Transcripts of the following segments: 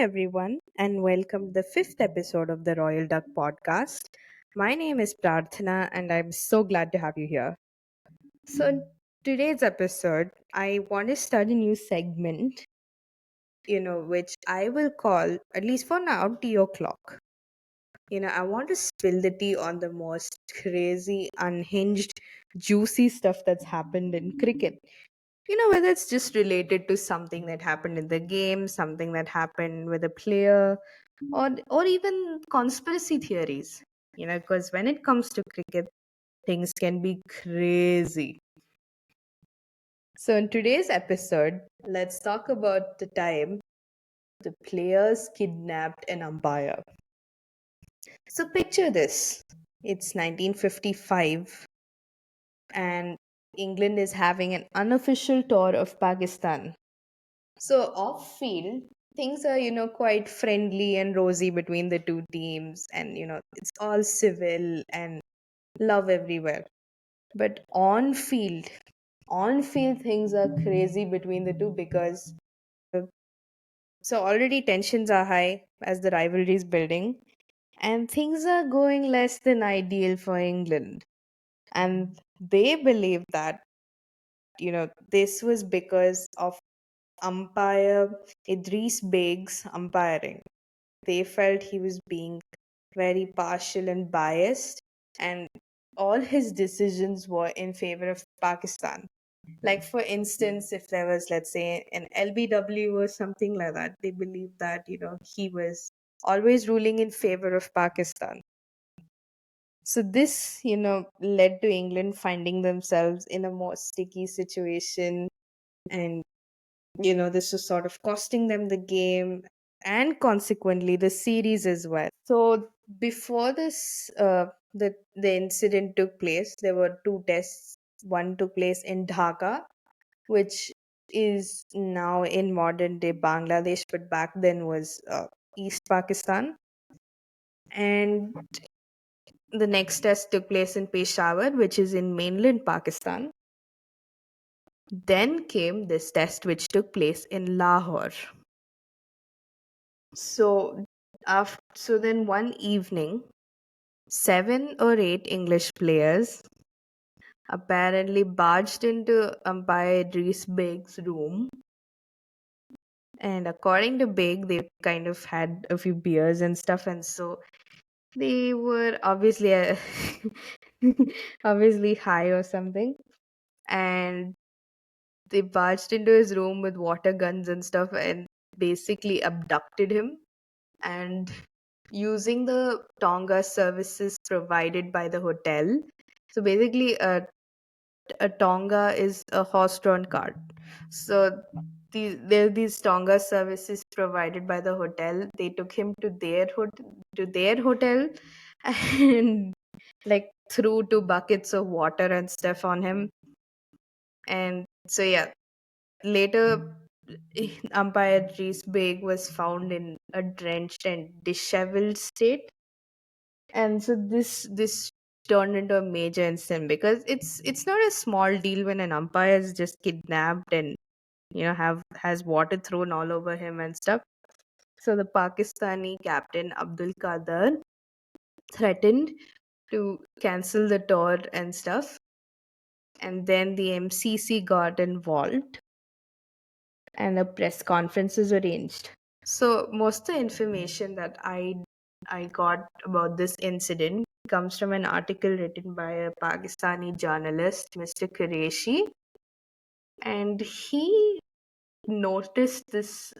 everyone, and welcome to the fifth episode of the Royal Duck podcast. My name is Prarthana, and I'm so glad to have you here. So, in today's episode, I want to start a new segment, which I will call, at least for now, tea o'clock. I want to spill the tea on the most crazy, unhinged, juicy stuff that's happened in cricket. Whether it's just related to something that happened in the game, something that happened with a player, or even conspiracy theories. Because when it comes to cricket, things can be crazy. So in today's episode, let's talk about the time the players kidnapped an umpire. So picture this. It's 1955 and England is having an unofficial tour of Pakistan. So off field, things are, quite friendly and rosy between the two teams, and it's all civil and love everywhere. But on field things are crazy between the two because so already tensions are high as the rivalry is building, and things are going less than ideal for England. And they believe that, this was because of umpire Idris Beg's umpiring. They felt he was being very partial and biased, and all his decisions were in favor of Pakistan. Like, for instance, if there was, let's say, an LBW or something like that, they believed that, he was always ruling in favor of Pakistan. So, this, led to England finding themselves in a more sticky situation, and this was sort of costing them the game and consequently the series as well. So before this the incident took place, there were two tests. One took place in Dhaka, which is now in modern day Bangladesh, but back then was East Pakistan. And the next test took place in Peshawar, which is in mainland Pakistan. Then came this test, which took place in Lahore. So then one evening, 7 or 8 English players apparently barged into umpire Idris Beg's room. And according to Beg, they kind of had a few beers and stuff, and so they were obviously obviously high or something. And they barged into his room with water guns and stuff and basically abducted him, and using the Tonga services provided by the hotel. So basically, a Tonga is a horse-drawn cart. So there are these Tonga services provided by the hotel. They took him to their hotel and like threw 2 buckets of water and stuff on him. And so yeah, later umpire Reese Beg was found in a drenched and disheveled state. And so this turned into a major incident because it's not a small deal when an umpire is just kidnapped and have has water thrown all over him and stuff. So the Pakistani captain Abdul Qadir threatened to cancel the tour and stuff, and then the MCC got involved and a press conference was arranged. So most of the information that I got about this incident comes from an article written by a Pakistani journalist, Mr. Qureshi, and he noticed this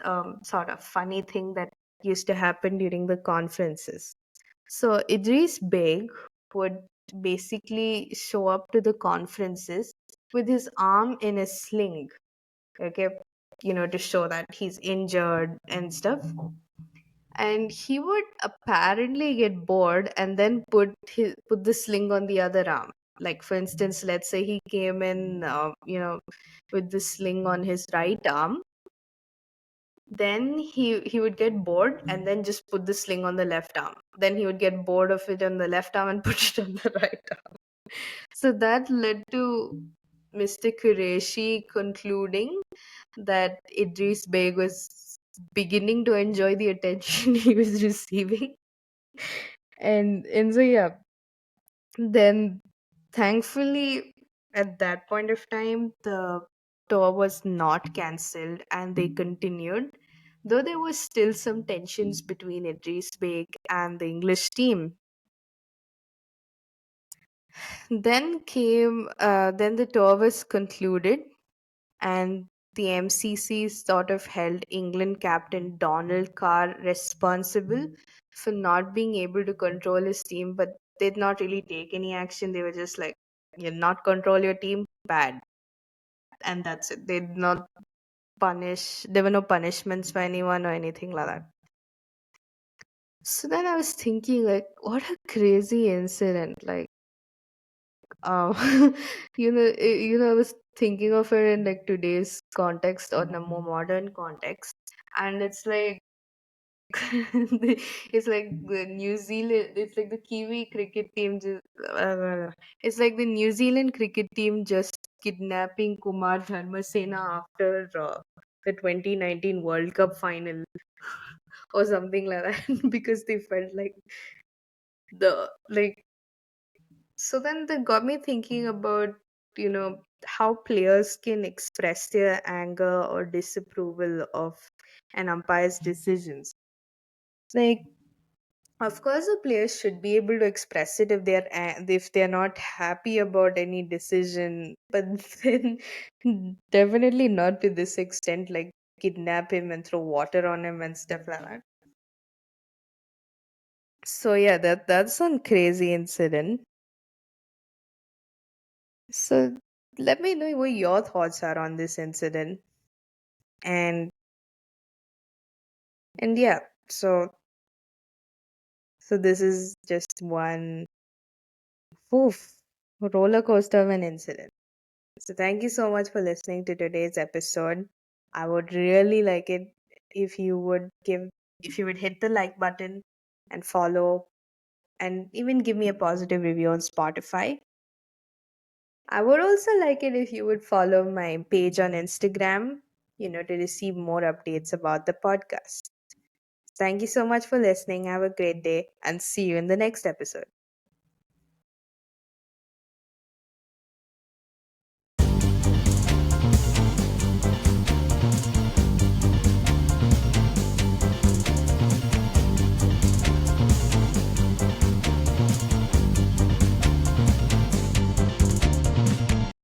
sort of funny thing that used to happen during the conferences. So Idris Beg would basically show up to the conferences with his arm in a sling, okay, to show that he's injured and stuff. And he would apparently get bored and then put the sling on the other arm. Like, for instance, let's say he came in with the sling on his right arm, then he would get bored and then just put the sling on the left arm. Then he would get bored of it on the left arm and put it on the right arm. So that led to Mr. Qureshi concluding that Idris Beg was beginning to enjoy the attention he was receiving. And so yeah, then thankfully at that point of time the tour was not cancelled and they continued, though there was still some tensions between Idris Beg and the English team. Then the tour was concluded, and the MCC sort of held England captain Donald Carr responsible for not being able to control his team, but they did not really take any action. They were just like, "You not control your team, bad," and that's it. They did not punish. There were no punishments for anyone or anything like that. So then I was thinking, like, what a crazy incident! Like, um, I was thinking of it in like today's context or in a more modern context, and it's like it's like the New Zealand, it's like the Kiwi cricket team just, it's like the New Zealand cricket team just kidnapping Kumar Dharmasena after the 2019 World Cup final or something like that because they felt like the like so then that got me thinking about, how players can express their anger or disapproval of an umpire's decisions. Like, of course, the players should be able to express it if they're not happy about any decision, but then definitely not to this extent, like kidnap him and throw water on him and stuff like that. So yeah, that's one crazy incident. So let me know what your thoughts are on this incident. And yeah, so this is just one oof, roller coaster of an incident. So thank you so much for listening to today's episode. I would really like it if you would hit the like button and follow and even give me a positive review on Spotify. I would also like it if you would follow my page on Instagram, to receive more updates about the podcast. Thank you so much for listening. Have a great day and see you in the next episode.